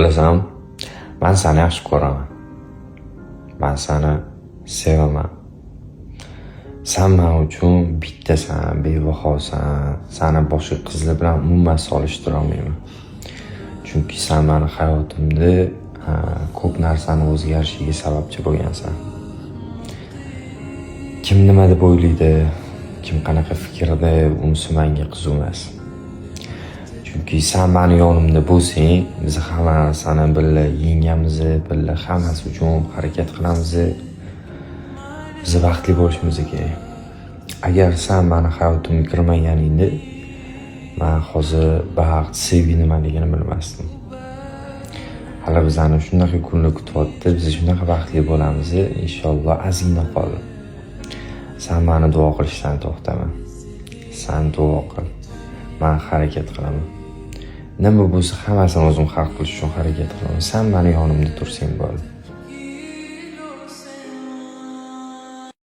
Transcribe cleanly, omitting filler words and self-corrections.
Bilasan, men seni yaxshi ko'raman. Men seni sevaman. Sen men uchun bittasan, bebahosan. Seni boshqa qizlar bilan umuman solishtira olmayman. Chunki sen meni hayotimda ko'p narsani o'zgarishiga sababchi bo'lgansan. Kim nima deb o'ylaydi, kim qanaqa fikrda, unisi menga qiziq emas. Chunki sen meni yonimda bo'lsang, biz hamma narsani birga yengamiz, birga hammasi uchun harakat qilamiz. Biz baxtli bo'lishimiz kerak. Agar sen meni hayotimga kirmaganingda, men hozir baxt, sevgi nimaligini bilmasdim. Hali bizani shunaqa kunlar kutyapti, biz shunaqa baxtli bo'lamiz, inshaalloh ozgina qoldi. Sen meni duo qilishdan to'xtama. Sen duo qil. Men harakat qilaman. Nima bo'lsa hammasini o'zim hal qilish uchun harakat qilaman. Sen meni yonimda tursang bo'ldi.